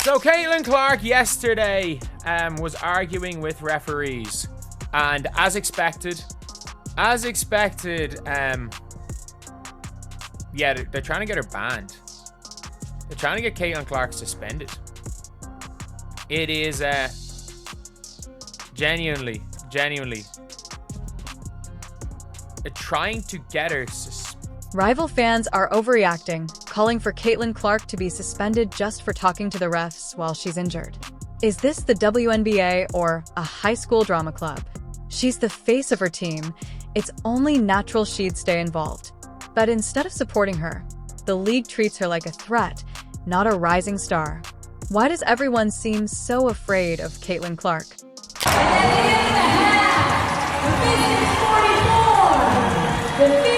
So Caitlin Clark yesterday was arguing with referees, and as expected, yeah, they're trying to get her banned. They're trying to get Caitlin Clark suspended. It is genuinely trying to get her suspended. Rival fans are overreacting, calling for Caitlin Clark to be suspended just for talking to the refs while she's injured. Is this the WNBA or a high school drama club? She's the face of her team. It's only natural she'd stay involved. But instead of supporting her, the league treats her like a threat, not a rising star. Why does everyone seem so afraid of Caitlin Clark? And at the end of the half, the Phoenix 44, the Fever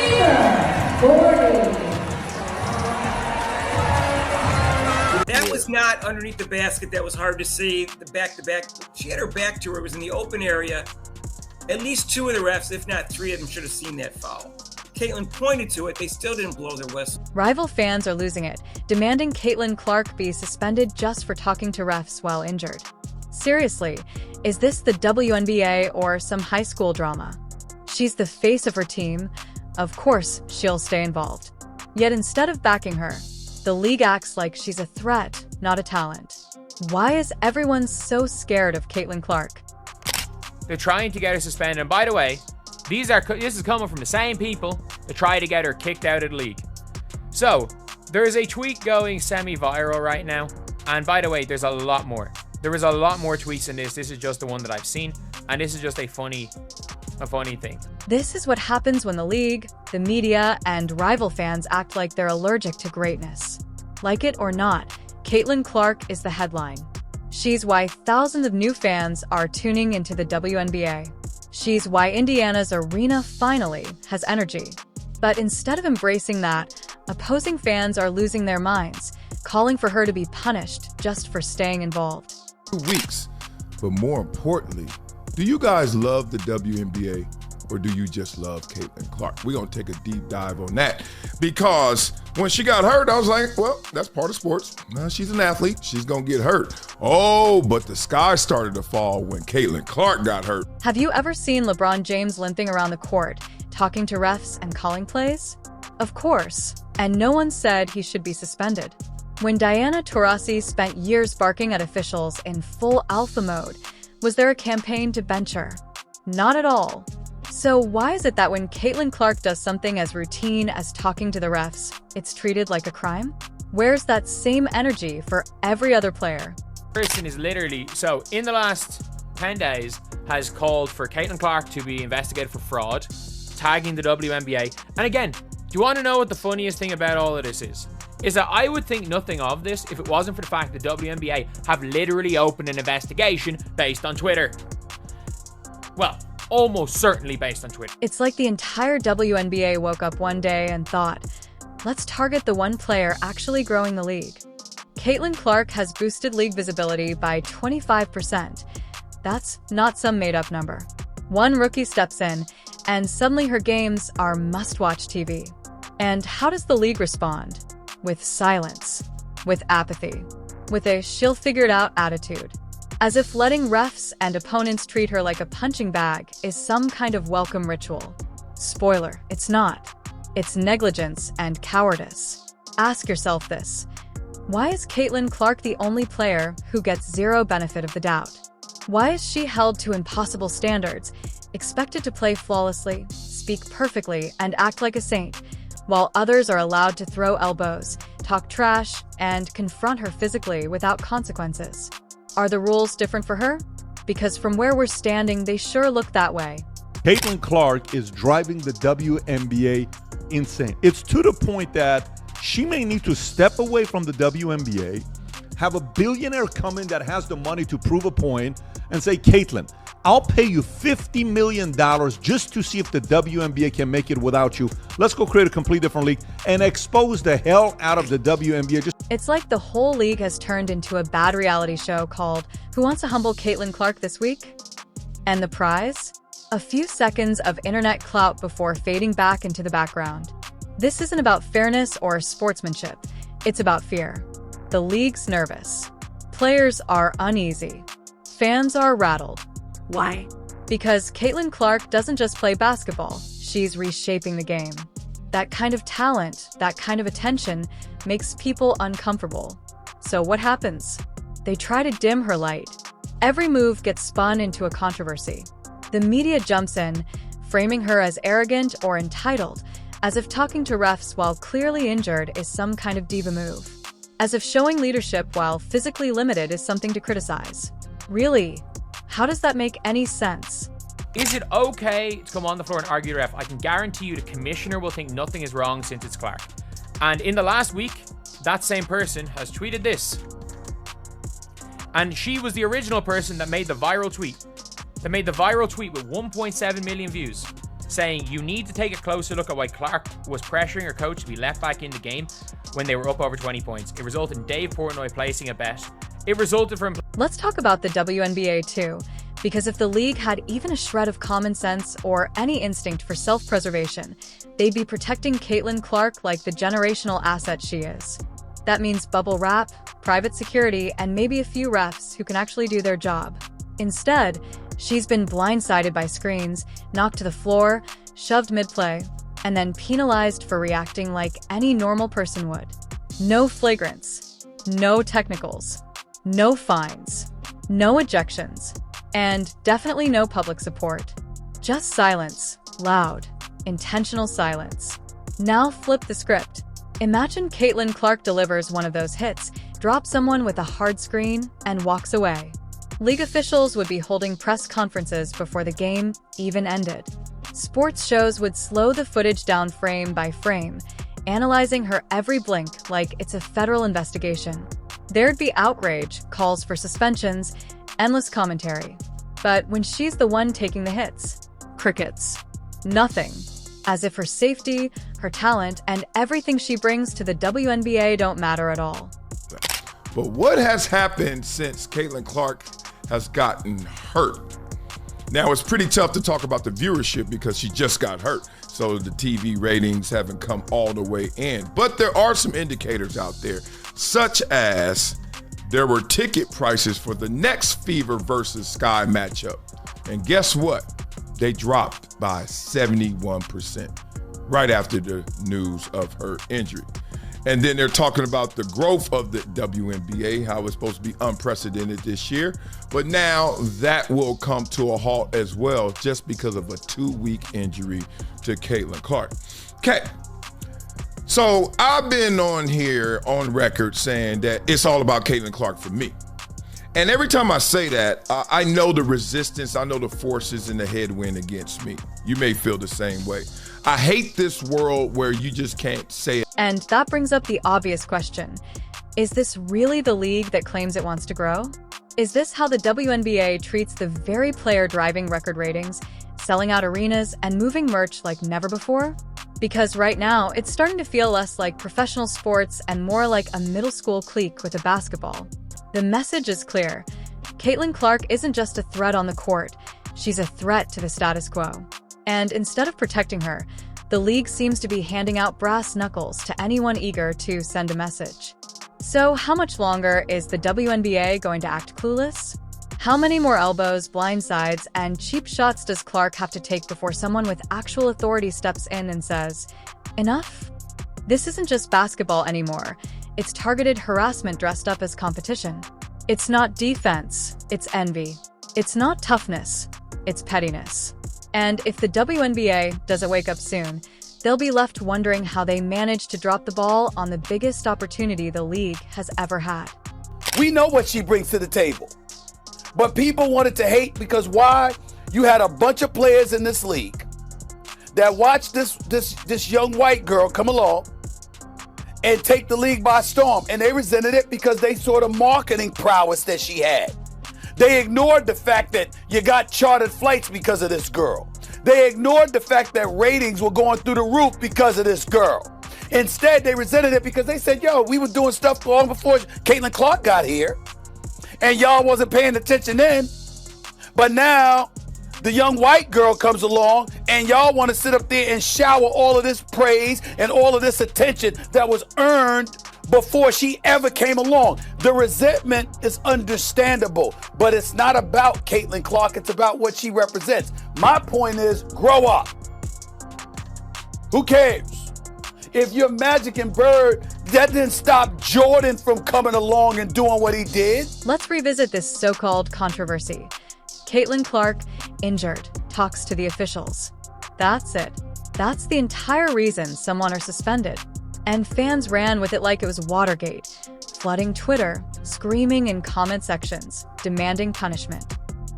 40. That was not underneath the basket. That was hard to see. The back-to-back. She had her back to her. It was in the open area. At least two of the refs, if not three of them, should have seen that foul. Caitlin pointed to it. They still didn't blow their whistle. Rival fans are losing it, demanding Caitlin Clark be suspended just for talking to refs while injured. Seriously, is this the WNBA or some high school drama? She's the face of her team. Of course, she'll stay involved. Yet instead of backing her, the league acts like she's a threat, not a talent. Why is everyone so scared of Caitlin Clark? They're trying to get her suspended. And by the way, this is coming from the same people that try to get her kicked out of the league. So, there's a tweet going semi-viral right now. And by the way, there's a lot more. There is a lot more tweets in this. This is just the one that I've seen. And this is just a funny thing. This is what happens when the league, the media, and rival fans act like they're allergic to greatness. Like it or not, Caitlin Clark is the headline. She's why thousands of new fans are tuning into the WNBA. She's why Indiana's arena finally has energy. But instead of embracing that, opposing fans are losing their minds, calling for her to be punished just for staying involved. 2 weeks. But more importantly, do you guys love the WNBA or do you just love Caitlin Clark? We're going to take a deep dive on that because when she got hurt, I was like, well, that's part of sports. She's an athlete. She's going to get hurt. Oh, but the sky started to fall when Caitlin Clark got hurt. Have you ever seen LeBron James limping around the court, talking to refs and calling plays? Of course. And no one said he should be suspended. When Diana Taurasi spent years barking at officials in full alpha mode, was there a campaign to bench her? Not at all. So why is it that when Caitlin Clark does something as routine as talking to the refs, it's treated like a crime? Where's that same energy for every other player? Person is literally, so in the last 10 days, has called for Caitlin Clark to be investigated for fraud, tagging the WNBA. And again, do you want to know what the funniest thing about all of this is? Is that I would think nothing of this if it wasn't for the fact that WNBA have literally opened an investigation based on Twitter. Well, almost certainly based on Twitter. It's like the entire WNBA woke up one day and thought, let's target the one player actually growing the league. Caitlin Clark has boosted league visibility by 25%. That's not some made-up number. One rookie steps in, and suddenly her games are must-watch TV. And how does the league respond? With silence, with apathy, with a she'll-figure-it-out attitude. As if letting refs and opponents treat her like a punching bag is some kind of welcome ritual. Spoiler, it's not. It's negligence and cowardice. Ask yourself this. Why is Caitlin Clark the only player who gets zero benefit of the doubt? Why is she held to impossible standards, expected to play flawlessly, speak perfectly, and act like a saint, while others are allowed to throw elbows, talk trash, and confront her physically without consequences? Are the rules different for her? Because from where we're standing, they sure look that way. Caitlin Clark is driving the WNBA insane. It's to the point that she may need to step away from the WNBA, have a billionaire come in that has the money to prove a point, and say, Caitlin, I'll pay you $50 million just to see if the WNBA can make it without you. Let's go create a complete different league and expose the hell out of the WNBA. It's like the whole league has turned into a bad reality show called Who Wants to Humble Caitlin Clark This Week? And the prize? A few seconds of internet clout before fading back into the background. This isn't about fairness or sportsmanship. It's about fear. The league's nervous. Players are uneasy. Fans are rattled. Why? Because Caitlin Clark doesn't just play basketball, she's reshaping the game. That kind of talent, that kind of attention, makes people uncomfortable. So what happens? They try to dim her light. Every move gets spun into a controversy. The media jumps in, framing her as arrogant or entitled, as if talking to refs while clearly injured is some kind of diva move. As if showing leadership while physically limited is something to criticize. Really? How does that make any sense? Is it okay to come on the floor and argue the ref? I can guarantee you the commissioner will think nothing is wrong since it's Clark. And in the last week, that same person has tweeted this. And she was the original person that made the viral tweet. With 1.7 million views, saying you need to take a closer look at why Clark was pressuring her coach to be left back in the game when they were up over 20 points. It resulted in Dave Portnoy placing a bet. It resulted from... Let's talk about the WNBA too, because if the league had even a shred of common sense or any instinct for self-preservation, they'd be protecting Caitlin Clark like the generational asset she is. That means bubble wrap, private security, and maybe a few refs who can actually do their job. Instead, she's been blindsided by screens, knocked to the floor, shoved mid-play, and then penalized for reacting like any normal person would. No flagrants, no technicals, no fines, no ejections, and definitely no public support. Just silence, loud, intentional silence. Now flip the script. Imagine Caitlin Clark delivers one of those hits, drops someone with a hard screen, and walks away. League officials would be holding press conferences before the game even ended. Sports shows would slow the footage down frame by frame, analyzing her every blink like it's a federal investigation. There'd be outrage, calls for suspensions, endless commentary. But when she's the one taking the hits, crickets. Nothing. As if her safety, her talent, and everything she brings to the WNBA don't matter at all. But what has happened since Caitlin Clark has gotten hurt? Now, it's pretty tough to talk about the viewership because she just got hurt. So the TV ratings haven't come all the way in. But there are some indicators out there, such as there were ticket prices for the next Fever versus Sky matchup. And guess what? They dropped by 71% right after the news of her injury. And then they're talking about the growth of the WNBA, how it's supposed to be unprecedented this year. But now that will come to a halt as well just because of a 2-week injury to Caitlin Clark. Okay, so I've been on here on record saying that it's all about Caitlin Clark for me. And every time I say that, I know the resistance, I know the forces in the headwind against me. You may feel the same way. I hate this world where you just can't say it. And that brings up the obvious question. Is this really the league that claims it wants to grow? Is this how the WNBA treats the very player-driving record ratings, selling out arenas, and moving merch like never before? Because right now, it's starting to feel less like professional sports and more like a middle school clique with a basketball. The message is clear. Caitlin Clark isn't just a threat on the court, she's a threat to the status quo. And instead of protecting her, the league seems to be handing out brass knuckles to anyone eager to send a message. So how much longer is the WNBA going to act clueless? How many more elbows, blindsides, and cheap shots does Clark have to take before someone with actual authority steps in and says, enough? This isn't just basketball anymore. It's targeted harassment dressed up as competition. It's not defense, it's envy. It's not toughness, it's pettiness. And if the WNBA doesn't wake up soon, they'll be left wondering how they managed to drop the ball on the biggest opportunity the league has ever had. We know what she brings to the table. But people wanted to hate because why? You had a bunch of players in this league that watched this young white girl come along and take the league by storm. And they resented it because they saw the marketing prowess that she had. They ignored the fact that you got chartered flights because of this girl. They ignored the fact that ratings were going through the roof because of this girl. Instead, they resented it because they said, yo, we were doing stuff long before Caitlin Clark got here. And y'all wasn't paying attention then. But now, the young white girl comes along and y'all want to sit up there and shower all of this praise and all of this attention that was earned before she ever came along. The resentment is understandable, but it's not about Caitlin Clark. It's about what she represents. My point is, grow up. Who cares? If you're Magic and Bird, that didn't stop Jordan from coming along and doing what he did. Let's revisit this so-called controversy. Caitlin Clark, injured, talks to the officials. That's it. That's the entire reason someone are suspended. And fans ran with it like it was Watergate, flooding Twitter, screaming in comment sections, demanding punishment.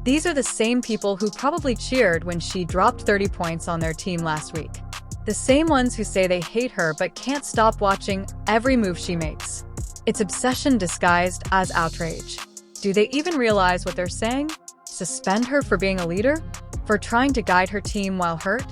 These are the same people who probably cheered when she dropped 30 points on their team last week. The same ones who say they hate her but can't stop watching every move she makes. It's obsession disguised as outrage. Do they even realize what they're saying? Suspend her for being a leader? For trying to guide her team while hurt?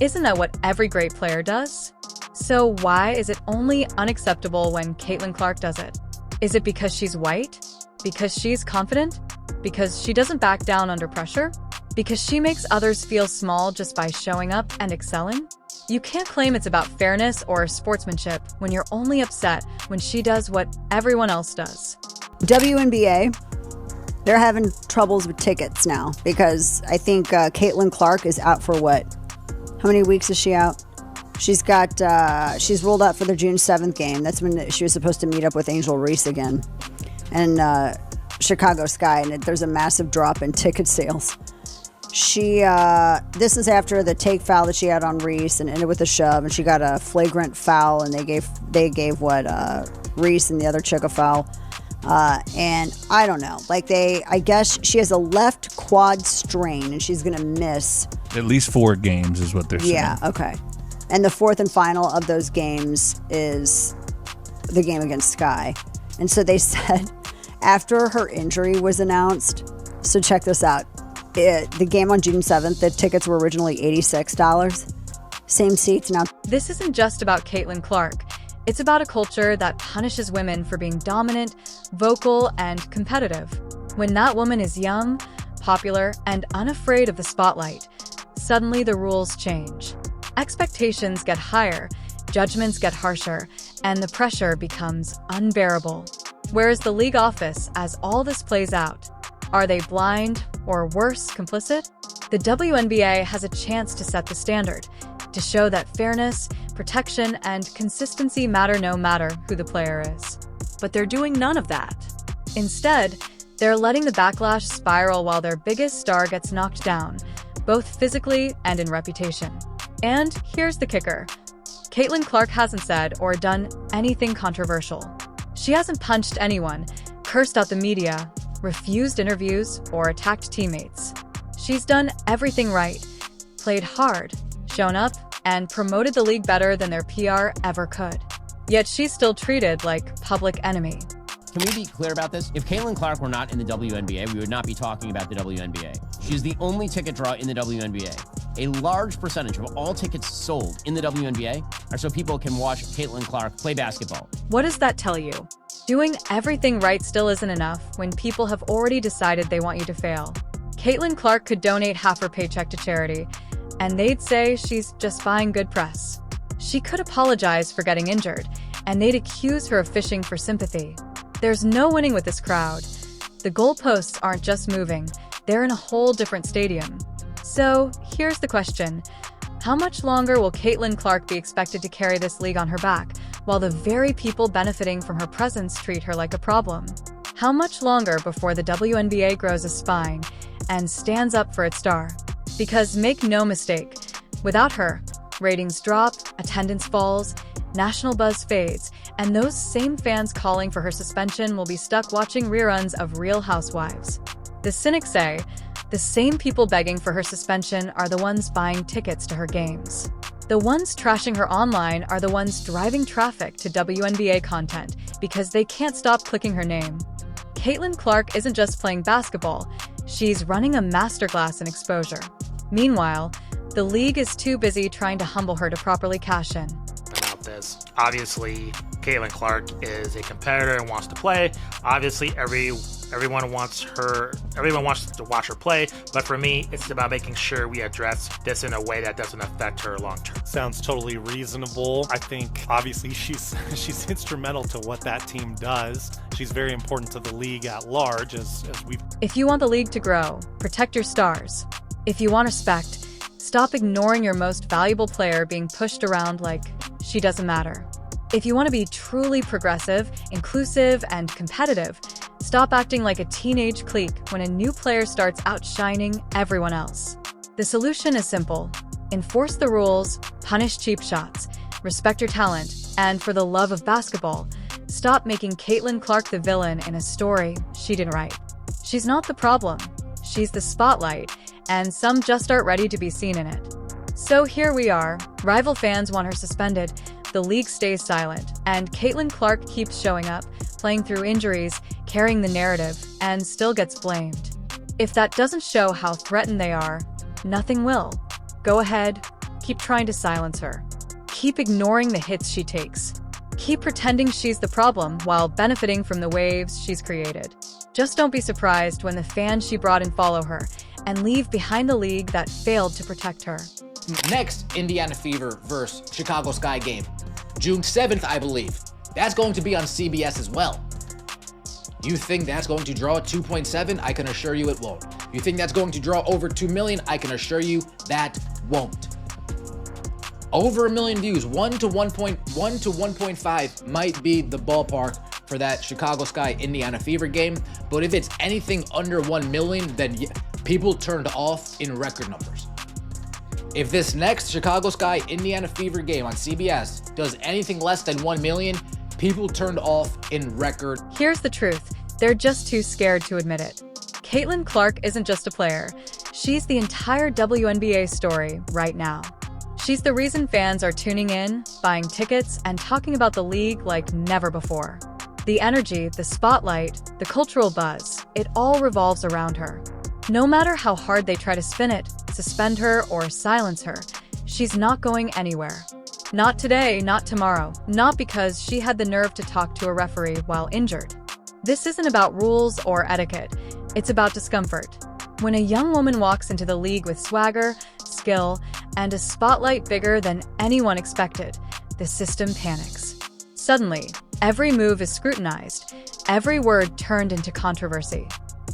Isn't that what every great player does? So why is it only unacceptable when Caitlin Clark does it? Is it because she's white? Because she's confident? Because she doesn't back down under pressure? Because she makes others feel small just by showing up and excelling? You can't claim it's about fairness or sportsmanship when you're only upset when she does what everyone else does. WNBA, they're having troubles with tickets now because I think Caitlin Clark is out for what? How many weeks is she out? She's ruled out for the June 7th game. That's when she was supposed to meet up with Angel Reese again. And Chicago Sky, and there's a massive drop in ticket sales. This is after the take foul that she had on Reese and ended with a shove, and she got a flagrant foul, and they gave Reese and the other chick a foul. And I don't know, I guess she has a left quad strain, and she's gonna miss at least 4 games, is what they're saying. Yeah, okay. And the fourth and final of those games is the game against Sky. And so they said after her injury was announced, so check this out. The game on June 7th, the tickets were originally $86. Same seats now. This isn't just about Caitlin Clark. It's about a culture that punishes women for being dominant, vocal, and competitive. When that woman is young, popular, and unafraid of the spotlight, suddenly the rules change. Expectations get higher, judgments get harsher, and the pressure becomes unbearable. Where's the league office as all this plays out? Are they blind, or worse, complicit? The WNBA has a chance to set the standard, to show that fairness, protection, and consistency matter no matter who the player is. But they're doing none of that. Instead, they're letting the backlash spiral while their biggest star gets knocked down, both physically and in reputation. And here's the kicker. Caitlin Clark hasn't said or done anything controversial. She hasn't punched anyone, cursed out the media, refused interviews, or attacked teammates. She's done everything right, played hard, shown up, and promoted the league better than their PR ever could. Yet she's still treated like public enemy. Can we be clear about this? If Caitlin Clark were not in the WNBA, we would not be talking about the WNBA. She's the only ticket draw in the WNBA. A large percentage of all tickets sold in the WNBA are so people can watch Caitlin Clark play basketball. What does that tell you? Doing everything right still isn't enough when people have already decided they want you to fail. Caitlin Clark could donate half her paycheck to charity, and they'd say she's just buying good press. She could apologize for getting injured, and they'd accuse her of fishing for sympathy. There's no winning with this crowd. The goalposts aren't just moving, they're in a whole different stadium. So, here's the question. How much longer will Caitlin Clark be expected to carry this league on her back, while the very people benefiting from her presence treat her like a problem? How much longer before the WNBA grows a spine and stands up for its star? Because make no mistake, without her, ratings drop, attendance falls, national buzz fades, and those same fans calling for her suspension will be stuck watching reruns of Real Housewives. The cynics say, the same people begging for her suspension are the ones buying tickets to her games. The ones trashing her online are the ones driving traffic to WNBA content because they can't stop clicking her name. Caitlin Clark isn't just playing basketball, she's running a masterclass in exposure. Meanwhile, the league is too busy trying to humble her to properly cash in. About this. Obviously, Caitlin Clark is a competitor and wants to play. Obviously, every Everyone wants to watch her play, but for me, it's about making sure we address this in a way that doesn't affect her long term. Sounds totally reasonable. I think obviously she's instrumental to what that team does. She's very important to the league at large, as we've. If you want the league to grow, protect your stars. If you want respect, stop ignoring your most valuable player being pushed around like she doesn't matter. If you want to be truly progressive, inclusive, and competitive, stop acting like a teenage clique when a new player starts outshining everyone else. The solution is simple. Enforce the rules, punish cheap shots, respect your talent, and for the love of basketball, stop making Caitlin Clark the villain in a story she didn't write. She's not the problem. She's the spotlight, and some just aren't ready to be seen in it. So here we are. Rival fans want her suspended. The league stays silent, and Caitlin Clark keeps showing up, playing through injuries, carrying the narrative, and still gets blamed. If that doesn't show how threatened they are, nothing will. Go ahead, keep trying to silence her. Keep ignoring the hits she takes. Keep pretending she's the problem while benefiting from the waves she's created. Just don't be surprised when the fans she brought in follow her and leave behind the league that failed to protect her. Next, Indiana Fever versus Chicago Sky game. June 7th, I believe. That's going to be on CBS as well. You think that's going to draw 2.7? I can assure you it won't. You think that's going to draw over 2 million? I can assure you that won't. Over 1 million views, 1 to 1.5 might be the ballpark for that Chicago Sky Indiana Fever game. But if it's anything under 1 million, then people turned off in record numbers. If this next Chicago Sky Indiana Fever game on CBS does anything less than 1 million, people turned off in record. Here's the truth. They're just too scared to admit it. Caitlin Clark isn't just a player. She's the entire WNBA story right now. She's the reason fans are tuning in, buying tickets, and talking about the league like never before. The energy, the spotlight, the cultural buzz, it all revolves around her. No matter how hard they try to spin it, suspend her, or silence her, she's not going anywhere. Not today, not tomorrow, not because she had the nerve to talk to a referee while injured. This isn't about rules or etiquette, it's about discomfort. When a young woman walks into the league with swagger, skill, and a spotlight bigger than anyone expected, the system panics. Suddenly, every move is scrutinized, every word turned into controversy.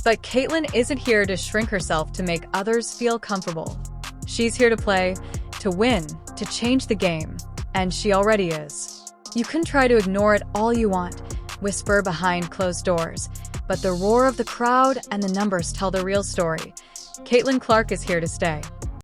But Caitlin isn't here to shrink herself to make others feel comfortable. She's here to play, to win, to change the game, and she already is. You can try to ignore it all you want, whisper behind closed doors, but the roar of the crowd and the numbers tell the real story. Caitlin Clark is here to stay.